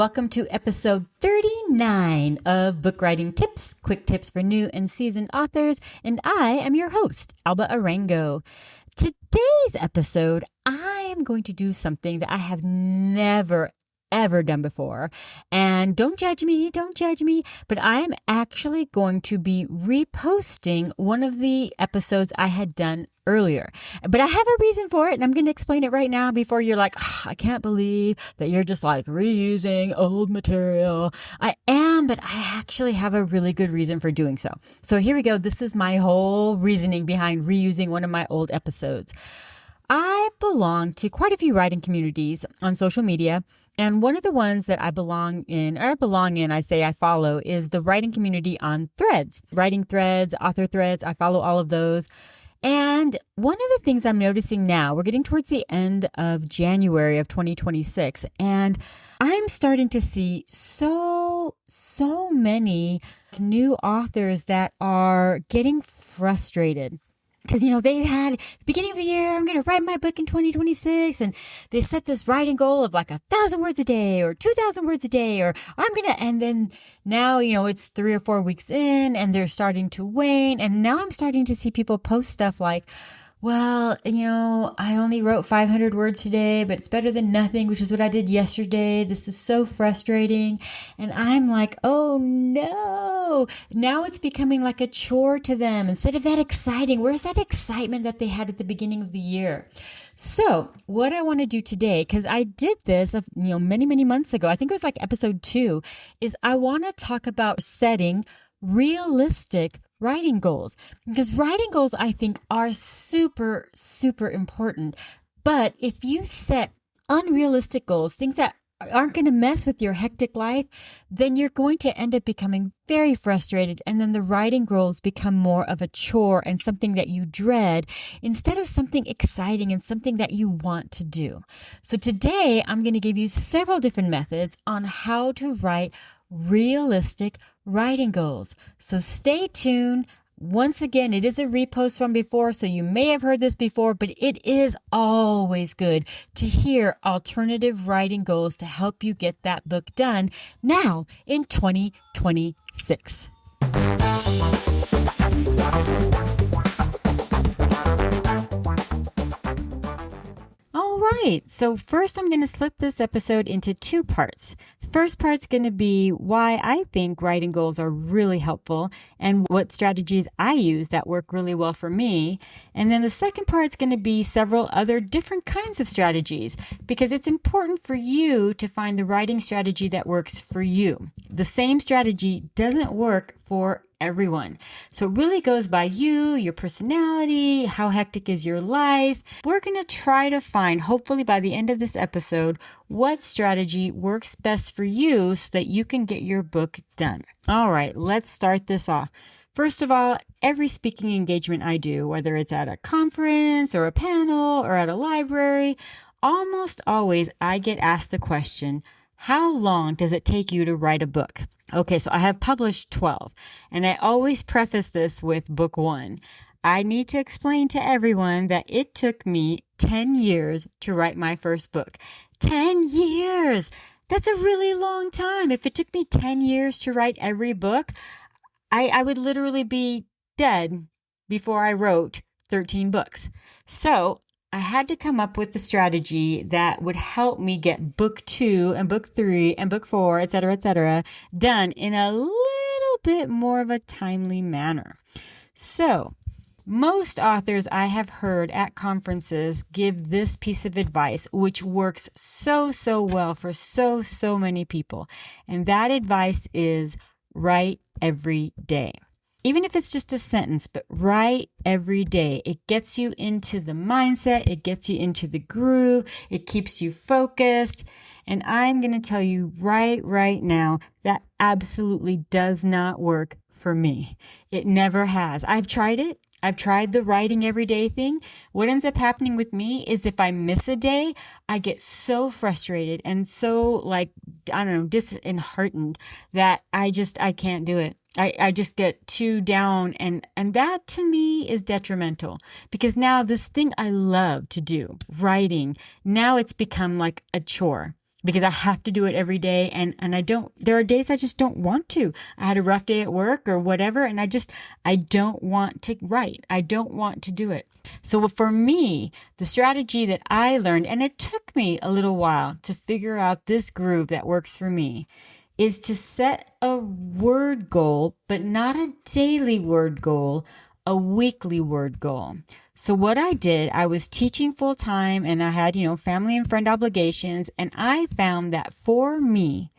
welcome to episode 39 of Book Writing Tips, quick tips for new and seasoned authors, and I am your host, Alba Arango. Today's episode, I am going to do something that I have never ever done before. And don't judge me, but I am actually going to be reposting one of the episodes I had done earlier. But I have a reason for it, and I'm going to explain it right now before you're like, I can't believe that you're just like reusing old material. I am, but I actually have a really good reason for doing so. So here we go. This is my whole reasoning behind reusing one of my old episodes. I belong to quite a few writing communities on social media, and one of the ones that I belong in, I follow, is the writing community on Threads. Writing threads, author threads, I follow all of those. And one of the things I'm noticing now, we're getting towards the end of January of 2026, and I'm starting to see so many new authors that are getting frustrated. Because, they had the beginning of the year, I'm going to write my book in 2026. And they set this writing goal of like 1,000 words a day or 2,000 words a day, and then now, it's 3 or 4 weeks in and they're starting to wane. And now I'm starting to see people post stuff like, well, I only wrote 500 words today, but it's better than nothing, which is what I did yesterday. This is so frustrating. And I'm like, oh no, now it's becoming like a chore to them instead of that exciting. Where's that excitement that they had at the beginning of the year? So what I want to do today, because I did this, many months ago, I think it was like episode 2, is I want to talk about setting realistic writing goals, because writing goals, I think, are super important. But if you set unrealistic goals, things that aren't going to mess with your hectic life, then you're going to end up becoming very frustrated. And then the writing goals become more of a chore and something that you dread instead of something exciting and something that you want to do. So today I'm going to give you several different methods on how to write realistic writing goals. So stay tuned. Once again, it is a repost from before, so you may have heard this before, but it is always good to hear alternative writing goals to help you get that book done now in 2026. All right, so first I'm going to split this episode into 2 parts. The first part's going to be why I think writing goals are really helpful and what strategies I use that work really well for me. And then the second part's going to be several other different kinds of strategies, because it's important for you to find the writing strategy that works for you. The same strategy doesn't work for everyone. So it really goes by you, your personality, how hectic is your life. We're going to try to find, hopefully by the end of this episode, what strategy works best for you so that you can get your book done. All right, let's start this off. First of all, every speaking engagement I do, whether it's at a conference or a panel or at a library, almost always I get asked the question, how long does it take you to write a book? Okay, so I have published 12, and I always preface this with book 1. I need to explain to everyone that it took me 10 years to write my first book. 10 years! That's a really long time. If it took me 10 years to write every book, I would literally be dead before I wrote 13 books. So I had to come up with the strategy that would help me get book 2 and book 3 and book 4, etc., done in a little bit more of a timely manner. So most authors I have heard at conferences give this piece of advice, which works so well for so many people. And that advice is write every day. Even if it's just a sentence, but write every day. It gets you into the mindset. It gets you into the groove. It keeps you focused. And I'm going to tell you right now, that absolutely does not work for me. It never has. I've tried it. I've tried the writing every day thing. What ends up happening with me is if I miss a day, I get so frustrated and so disheartened that I can't do it. I just get too down, and that to me is detrimental, because now this thing I love to do, writing, now it's become like a chore. because I have to do it every day. And there are days I just don't want to. I had a rough day at work or whatever, and I don't want to write. I don't want to do it. So for me, the strategy that I learned, and it took me a little while to figure out this groove that works for me, is to set a word goal, but not a daily word goal, a weekly word goal. So what I did, I was teaching full time and I had, family and friend obligations. And I found that for me,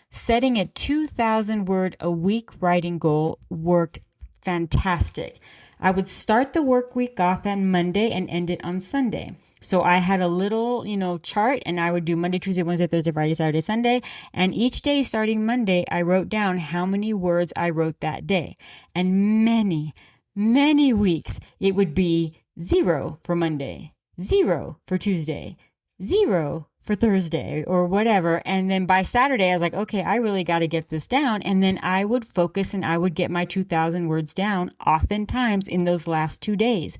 setting a 2,000 word a week writing goal worked fantastic. I would start the work week off on Monday and end it on Sunday. So I had a little, chart, and I would do Monday, Tuesday, Wednesday, Thursday, Friday, Saturday, Sunday. And each day starting Monday, I wrote down how many words I wrote that day. And many weeks, it would be 0 for Monday, 0 for Tuesday, 0 for Thursday or whatever. And then by Saturday, I was like, okay, I really got to get this down. And then I would focus and I would get my 2,000 words down oftentimes in those last 2 days.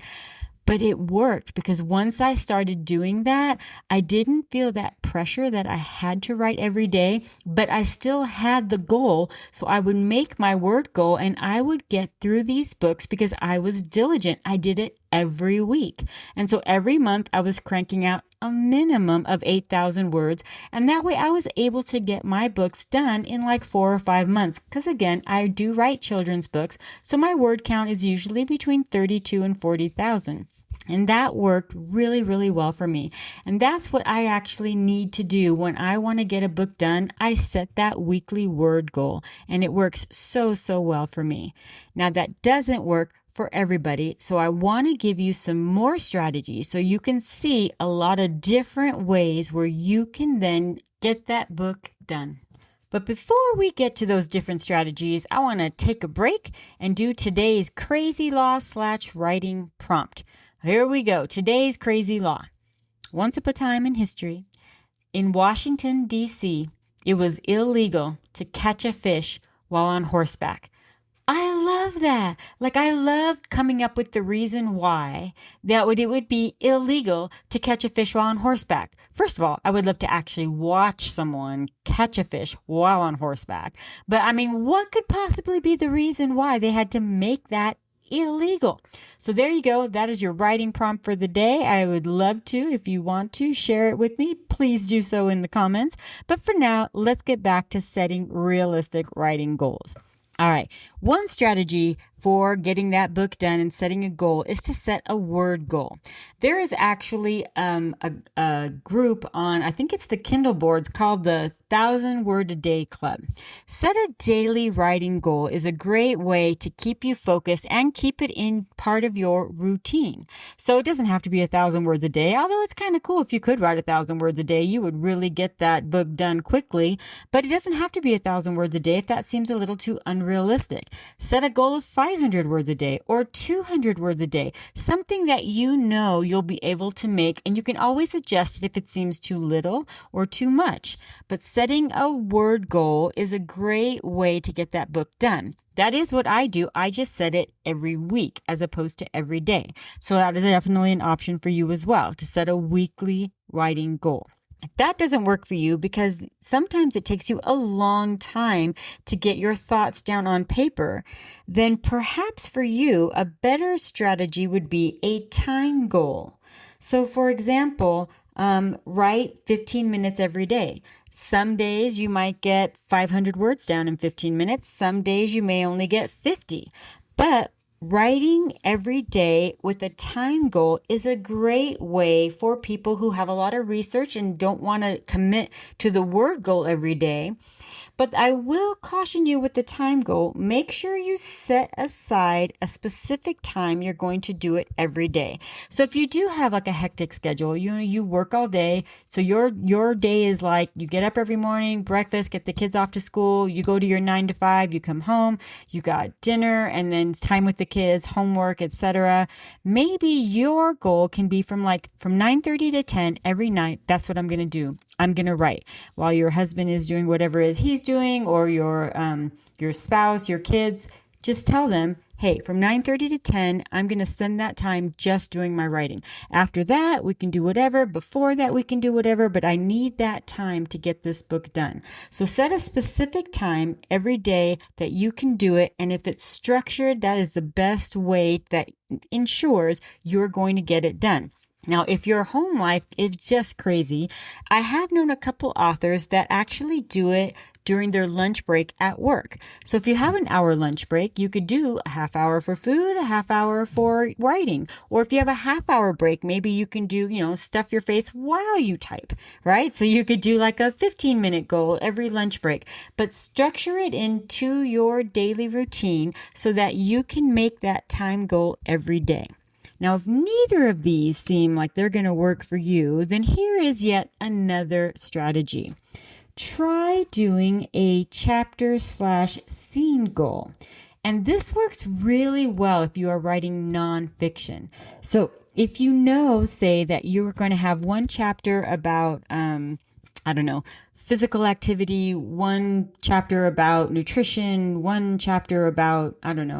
But it worked because once I started doing that, I didn't feel that pressure that I had to write every day, but I still had the goal. So I would make my word goal and I would get through these books because I was diligent. I did it every week. And so every month I was cranking out a minimum of 8,000 words. And that way I was able to get my books done in like 4 or 5 months. Because again, I do write children's books. So my word count is usually between 32 and 40,000. And that worked really, really well for me. And that's what I actually need to do when I want to get a book done. I set that weekly word goal and it works so, so well for me. Now that doesn't work for everybody. So I want to give you some more strategies so you can see a lot of different ways where you can then get that book done. But before we get to those different strategies, I want to take a break and do today's crazy law / writing prompt. Here we go. Today's crazy law. Once upon a time in history, in Washington, D.C., it was illegal to catch a fish while on horseback. I love that. I loved coming up with the reason why it would be illegal to catch a fish while on horseback. First of all, I would love to actually watch someone catch a fish while on horseback. But what could possibly be the reason why they had to make that illegal? So there you go. That is your writing prompt for the day. I would love to, if you want to share it with me, please do so in the comments. But for now, let's get back to setting realistic writing goals. All right. One strategy for getting that book done and setting a goal is to set a word goal. There is actually a group on, I think it's the Kindle boards, called the 1,000 Word a Day Club. Set a daily writing goal is a great way to keep you focused and keep it in part of your routine. So it doesn't have to be 1,000 words a day, although it's kind of cool if you could write 1,000 words a day. You would really get that book done quickly, but it doesn't have to be 1,000 words a day if that seems a little too unrealistic. Set a goal of 500 words a day or 200 words a day, something that you know you'll be able to make, and you can always adjust it if it seems too little or too much. But setting a word goal is a great way to get that book done. That is what I do. I just set it every week as opposed to every day. So that is definitely an option for you as well, to set a weekly writing goal. If that doesn't work for you, because sometimes it takes you a long time to get your thoughts down on paper, then perhaps for you, a better strategy would be a time goal. So for example, write 15 minutes every day. Some days you might get 500 words down in 15 minutes. Some days you may only get 50. But writing every day with a time goal is a great way for people who have a lot of research and don't want to commit to the word goal every day. But I will caution you with the time goal. Make sure you set aside a specific time you're going to do it every day. So if you do have like a hectic schedule, you work all day. So your day is like you get up every morning, breakfast, get the kids off to school, you go to your 9 to 5, you come home, you got dinner, and then time with the kids, homework, etc. Maybe your goal can be from 9:30 to 10 every night. That's what I'm going to do. I'm going to write while your husband is doing whatever it is he's doing, or your spouse, your kids. Just tell them, hey, from 9:30 to 10, I'm going to spend that time just doing my writing. After that, we can do whatever. Before that, we can do whatever, but I need that time to get this book done. So set a specific time every day that you can do it. And if it's structured, that is the best way that ensures you're going to get it done. Now, if your home life is just crazy, I have known a couple authors that actually do it during their lunch break at work. So if you have an hour lunch break, you could do a half hour for food, a half hour for writing. Or if you have a half hour break, maybe you can do, stuff your face while you type, right? So you could do like a 15-minute goal every lunch break, but structure it into your daily routine so that you can make that time goal every day. Now, if neither of these seem like they're going to work for you, then here is yet another strategy. Try doing a chapter/scene goal. And this works really well if you are writing nonfiction. So if say that you're going to have one chapter about, physical activity, one chapter about nutrition, one chapter about,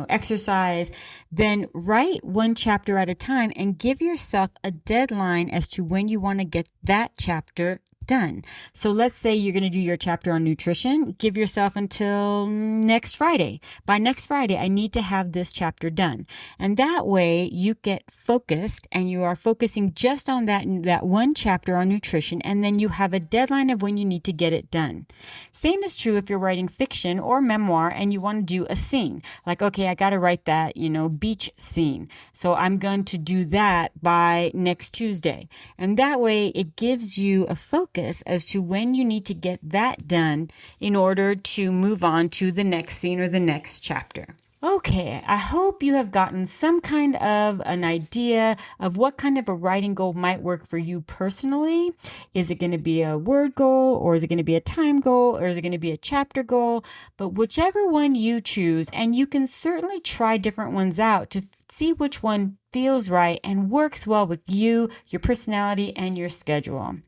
exercise, then write one chapter at a time and give yourself a deadline as to when you want to get that chapter done. So let's say you're going to do your chapter on nutrition. Give yourself until next Friday. By next Friday, I need to have this chapter done. And that way you get focused and you are focusing just on that one chapter on nutrition. And then you have a deadline of when you need to get it done. Same is true if you're writing fiction or memoir and you want to do a scene. Like, okay, I got to write that, beach scene. So I'm going to do that by next Tuesday. And that way it gives you a focus as to when you need to get that done in order to move on to the next scene or the next chapter. Okay, I hope you have gotten some kind of an idea of what kind of a writing goal might work for you personally. Is it going to be a word goal, or is it going to be a time goal, or is it going to be a chapter goal? But whichever one you choose, and you can certainly try different ones out to see which one feels right and works well with you, your personality, and your schedule.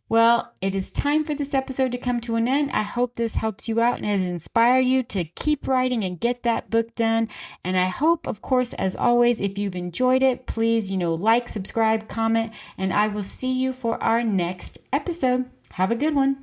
Well, it is time for this episode to come to an end. I hope this helps you out and has inspired you to keep writing and get that book done. And I hope, of course, as always, if you've enjoyed it, please, like, subscribe, comment, and I will see you for our next episode. Have a good one.